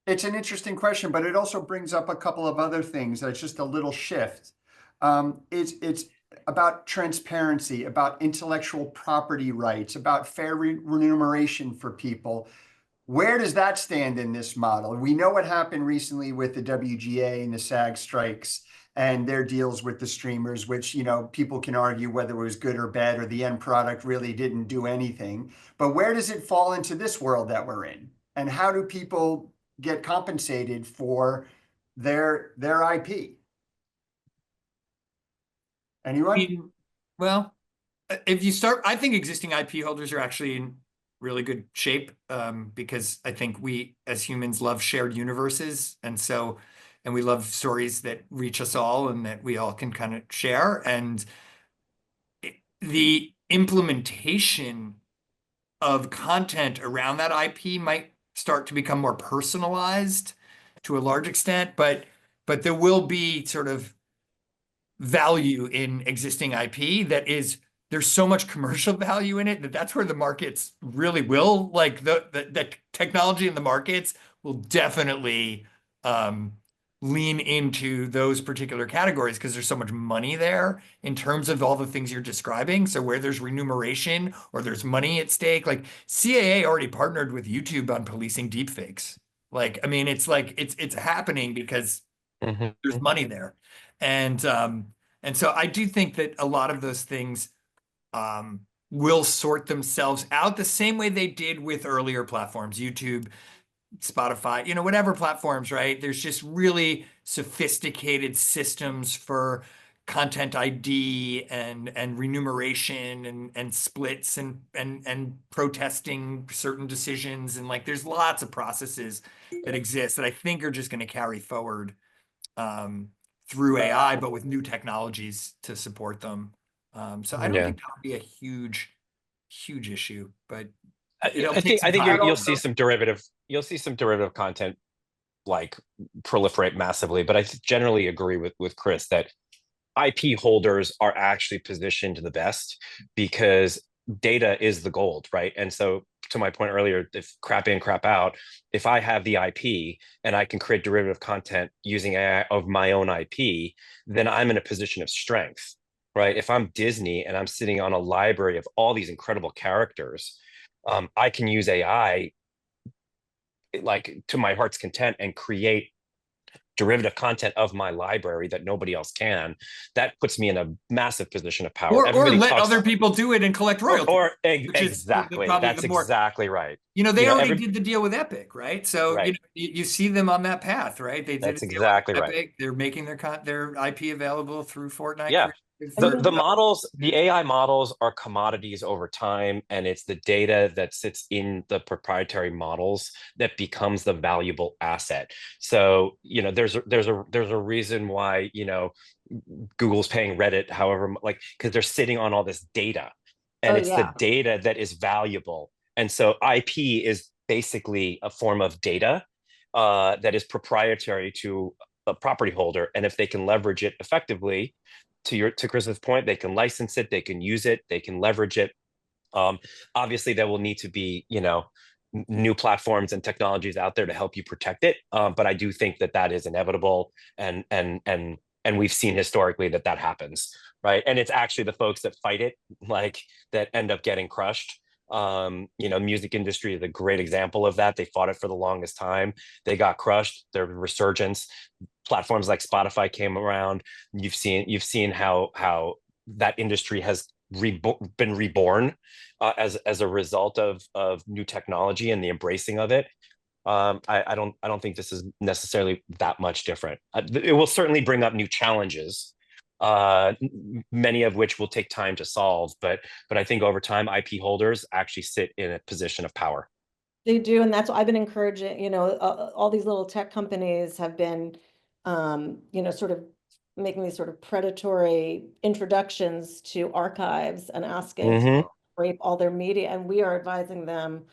it's an interesting question, but it also brings up a couple of other things. That's just a little shift. It's about transparency, about intellectual property rights, about fair remuneration for people. Where does that stand in this model? We know what happened recently with the WGA and the SAG strikes and their deals with the streamers, which, you know, people can argue whether it was good or bad or the end product really didn't do anything. But where does it fall into this world that we're in? And how do people get compensated for their IP? Anyone? Well, if you start, I think existing IP holders are actually in really good shape because I think we as humans love shared universes. And we love stories that reach us all and that we all can kind of share. And the implementation of content around that IP might start to become more personalized to a large extent, but there will be sort of value in existing IP there's so much commercial value in it that's where the markets really will, like the technology in the markets will definitely lean into those particular categories because there's so much money there in terms of all the things you're describing. So where there's remuneration or there's money at stake, like CAA already partnered with YouTube on policing deepfakes. Like, I mean, it's like, it's happening because there's money there. And so I do think that a lot of those things will sort themselves out the same way they did with earlier platforms, YouTube, Spotify, you know, whatever platforms, right? There's just really sophisticated systems for content ID and remuneration and splits and protesting certain decisions. And like, there's lots of processes that exist that I think are just going to carry forward through AI, but with new technologies to support them. So I don't think that would be a huge issue, but I think you'll see some derivative content like proliferate massively. But I generally agree with Chris that IP holders are actually positioned the best because data is the gold, right? And so to my point earlier, if crap in, crap out, if I have the IP and I can create derivative content using AI of my own IP, then I'm in a position of strength, right? If I'm Disney and I'm sitting on a library of all these incredible characters, I can use AI like to my heart's content and create derivative content of my library that nobody else can. That puts me in a massive position of power. Or let other people do it and collect royalties. Exactly. That's exactly right. You know, they already did the deal with Epic, right? So right. You see them on that path, right? They did That's exactly Epic. Right. They're making their IP available through Fortnite. Yeah. The models, the AI models are commodities over time, and it's the data that sits in the proprietary models that becomes the valuable asset. So, there's a reason why, Google's paying Reddit, however, like, because they're sitting on all this data, and it's the data that is valuable. And so IP is basically a form of data that is proprietary to a property holder. And if they can leverage it effectively, to Chris's point, they can license it, they can use it, they can leverage it. Obviously, there will need to be, new platforms and technologies out there to help you protect it. But I do think that is inevitable, and we've seen historically that happens, right? And it's actually the folks that fight it, like, that end up getting crushed. Music industry is a great example of that. They fought it for the longest time. They got crushed. Their resurgence. Platforms like Spotify came around. You've seen how that industry has been reborn as a result of new technology and the embracing of it. I don't think this is necessarily that much different. It will certainly bring up new challenges, many of which will take time to solve. But I think over time, IP holders actually sit in a position of power. They do, and that's what I've been encouraging. All these little tech companies have been, sort of making these sort of predatory introductions to archives and asking to rape all their media, and we are advising them,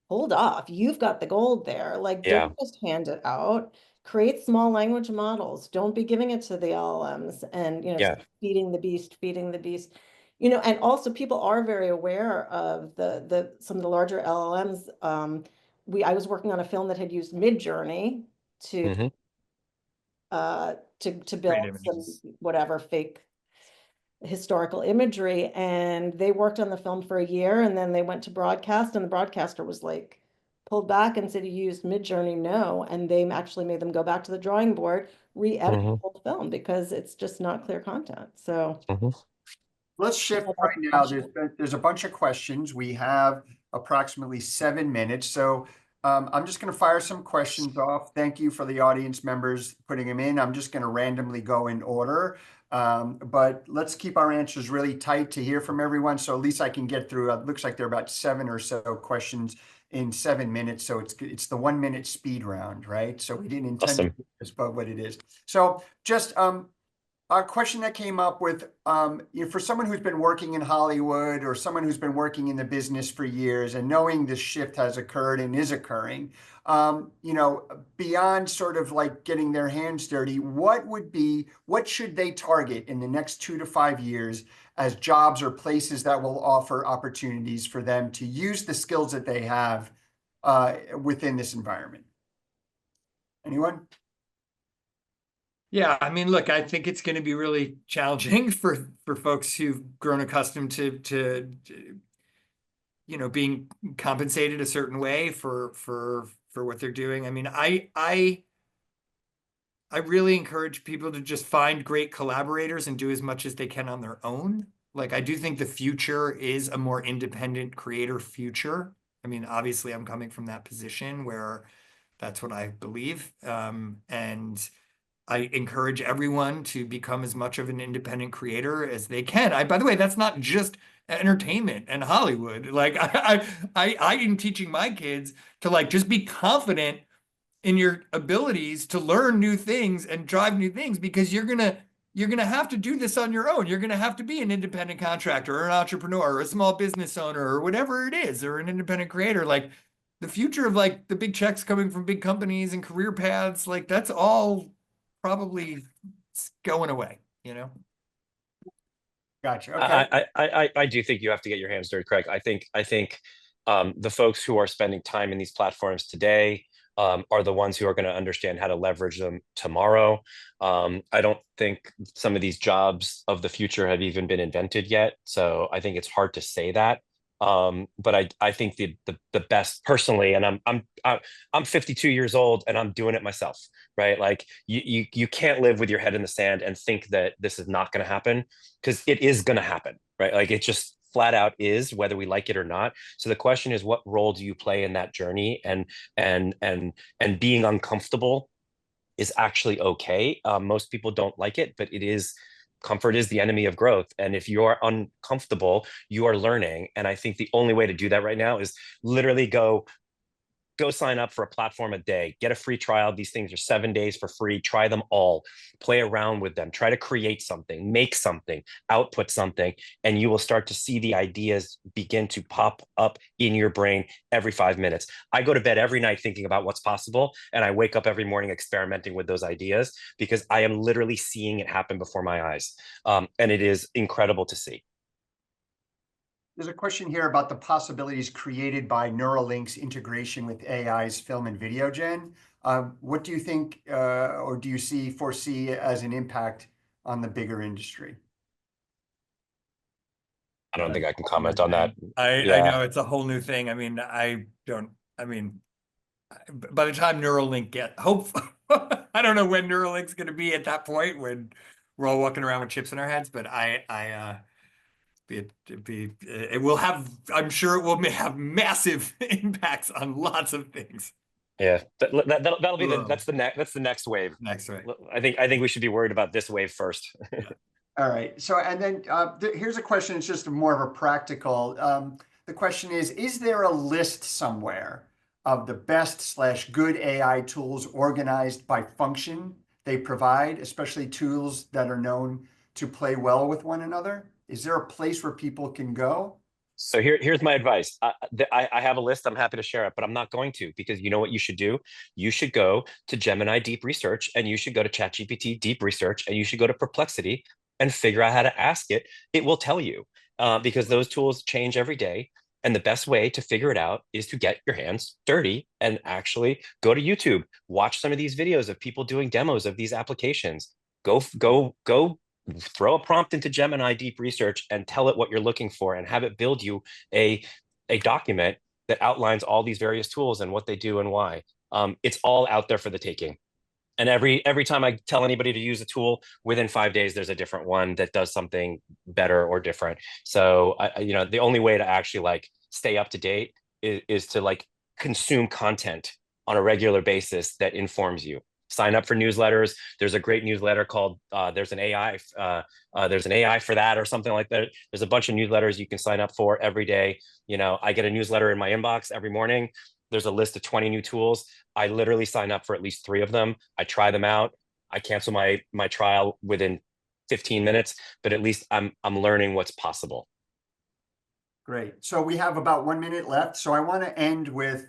hold off, you've got the gold there. Like, don't just hand it out. Create small language models. Don't be giving it to the LLMs and, feeding the beast, and also people are very aware of some of the larger LLMs. I was working on a film that had used Midjourney to build some whatever fake historical imagery, and they worked on the film for a year, and then they went to broadcast, and the broadcaster was like, pulled back and said, you used Midjourney? No. And they actually made them go back to the drawing board, re-edit the whole film, because it's just not clear content. So let's shift right now. There's a bunch of questions. We have approximately 7 minutes. So I'm just going to fire some questions off. Thank you for the audience members putting them in. I'm just going to randomly go in order. But let's keep our answers really tight to hear from everyone. So at least I can get through. It looks like there are about 7 or so questions in 7 minutes. So it's the 1 minute speed round, right? So we didn't intend to do this, but what it is. So just a question that came up with, for someone who's been working in Hollywood or someone who's been working in the business for years and knowing this shift has occurred and is occurring, beyond sort of like getting their hands dirty, what should they target in the next 2 to 5 years as jobs or places that will offer opportunities for them to use the skills that they have within this environment? Anyone? Yeah, I mean, look, I think it's going to be really challenging for folks who've grown accustomed to being compensated a certain way for what they're doing. I mean, I really encourage people to just find great collaborators and do as much as they can on their own. Like, I do think the future is a more independent creator future. I mean, obviously, I'm coming from that position where that's what I believe, and I encourage everyone to become as much of an independent creator as they can. By the way, that's not just entertainment and Hollywood. Like, I am teaching my kids to, like, just be confident in your abilities to learn new things and drive new things, because you're gonna have to do this on your own. You're gonna have to be an independent contractor or an entrepreneur or a small business owner or whatever it is, or an independent creator. Like, the future of, like, the big checks coming from big companies and career paths, like, that's all probably going away, Gotcha. Okay. I do think you have to get your hands dirty, Craig. I think the folks who are spending time in these platforms today are the ones who are going to understand how to leverage them tomorrow. I don't think some of these jobs of the future have even been invented yet, so I think it's hard to say that. But I think the best, personally, and I'm 52 years old and I'm doing it myself, right? Like, you can't live with your head in the sand and think that this is not going to happen, because it is going to happen, right? Like, it just flat out is, whether we like it or not. So the question is, what role do you play in that journey? And being uncomfortable is actually okay. Most people don't like it, but it is comfort is the enemy of growth. And if you are uncomfortable, you are learning. And I think the only way to do that right now is literally go sign up for a platform a day, get a free trial. These things are 7 days for free. Try them all, play around with them, try to create something, make something, output something, and you will start to see the ideas begin to pop up in your brain every 5 minutes. I go to bed every night thinking about what's possible, and I wake up every morning experimenting with those ideas because I am literally seeing it happen before my eyes. And it is incredible to see. There's a question here about the possibilities created by Neuralink's integration with AI's film and video gen. What do you think, or do you foresee as an impact on the bigger industry? I don't think I can comment on that. I Yeah. know it's a whole new thing. I mean, by the time Neuralink I don't know when Neuralink's going to be at that point when we're all walking around with chips in our heads, but it will have, I'm sure it will have massive impacts on lots of things. Yeah, that'll be that's the next wave. Next, right. I think we should be worried about this wave first. Yeah. All right. So, and then here's a question. It's just more of a practical. The question is there a list somewhere of the best/good AI tools organized by function they provide, especially tools that are known to play well with one another? Is there a place where people can go? So here's my advice. I have a list. I'm happy to share it, but I'm not going to, because you know what you should do? You should go to Gemini Deep Research, and you should go to ChatGPT Deep Research, and you should go to Perplexity and figure out how to ask it. It will tell you, because those tools change every day. And the best way to figure it out is to get your hands dirty and actually go to YouTube, watch some of these videos of people doing demos of these applications. Go throw a prompt into Gemini Deep Research and tell it what you're looking for, and have it build you a document that outlines all these various tools and what they do and why. It's all out there for the taking. And every time I tell anybody to use a tool, within 5 days, there's a different one that does something better or different. So the only way to actually like stay up to date is to like consume content on a regular basis that informs you. Sign up for newsletters. There's a great newsletter called there's an AI for that, or something like that. There's a bunch of newsletters you can sign up for every day. I get a newsletter in my inbox every morning. There's a list of 20 new tools. I literally sign up for at least 3 of them. I try them out. I cancel my trial within 15 minutes, but at least I'm learning what's possible. Great. So we have about 1 minute left. So I want to end with,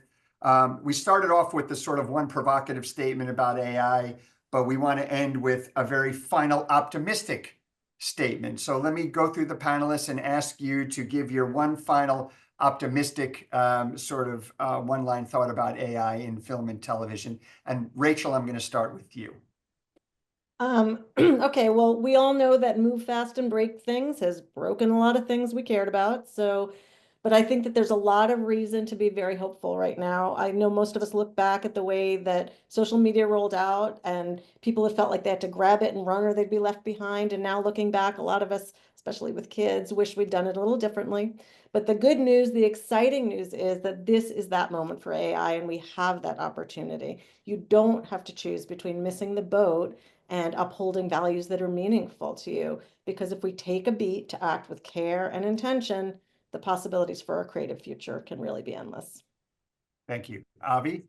we started off with the sort of one provocative statement about AI, but we want to end with a very final optimistic statement. So let me go through the panelists and ask you to give your one final optimistic one-line thought about AI in film and television. And Rachel, I'm going to start with you. Okay, well, we all know that move fast and break things has broken a lot of things we cared about. But I think that there's a lot of reason to be very hopeful right now. I know most of us look back at the way that social media rolled out, and people have felt like they had to grab it and run or they'd be left behind. And now looking back, a lot of us, especially with kids, wish we'd done it a little differently. But the good news, the exciting news is that this is that moment for AI, and we have that opportunity. You don't have to choose between missing the boat and upholding values that are meaningful to you. Because if we take a beat to act with care and intention, the possibilities for our creative future can really be endless. Thank you. Avi?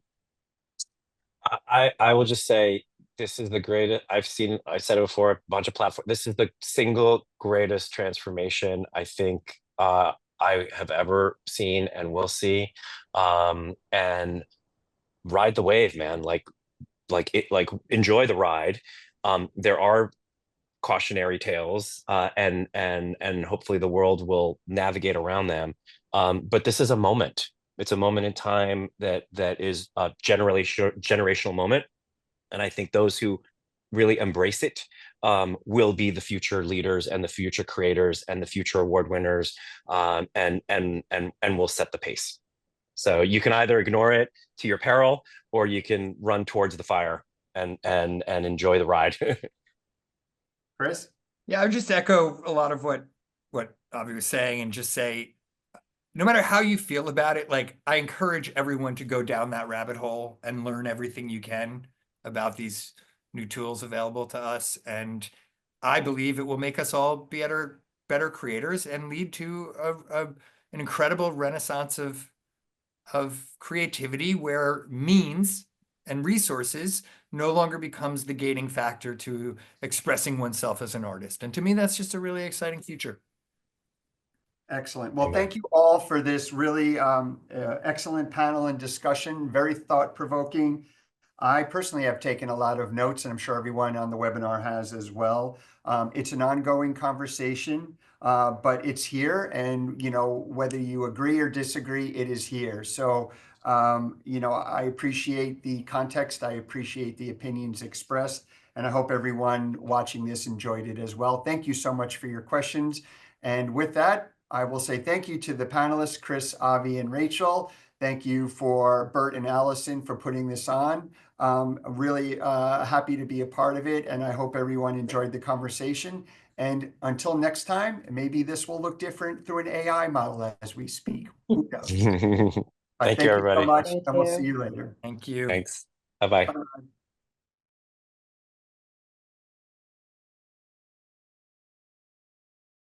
I will just say, this is the greatest, I've said it before, a bunch of platforms. This is the single greatest transformation I think I have ever seen and will see. And ride the wave, man. Like enjoy the ride. There are cautionary tales, and hopefully the world will navigate around them. But this is a moment. It's a moment in time that is a generational moment. And I think those who really embrace it will be the future leaders and the future creators and the future award winners, and will set the pace. So you can either ignore it to your peril, or you can run towards the fire and enjoy the ride. Chris? Yeah, I would just echo a lot of what Avi was saying, and just say, no matter how you feel about it, like, I encourage everyone to go down that rabbit hole and learn everything you can about these new tools available to us. And I believe it will make us all better creators and lead to an incredible renaissance of creativity where means and resources no longer becomes the gating factor to expressing oneself as an artist. And to me, that's just a really exciting future. Excellent. Well, Amen. thank you all for this really excellent panel and discussion, very thought-provoking. I personally have taken a lot of notes, and I'm sure everyone on the webinar has as well. It's an ongoing conversation, but it's here, and whether you agree or disagree, it is here. So I appreciate the context, I appreciate the opinions expressed, and I hope everyone watching this enjoyed it as well. Thank you so much for your questions. And with that, I will say thank you to the panelists, Chris, Avi, and Rachel. Thank you for Bert and Allison for putting this on. Really happy to be a part of it, and I hope everyone enjoyed the conversation. And until next time, maybe this will look different through an AI model as we speak. Who knows? Thank you, Thank you so everybody. much, Thank and we'll you. see you later. Thank you. Thanks. Bye-bye. Bye.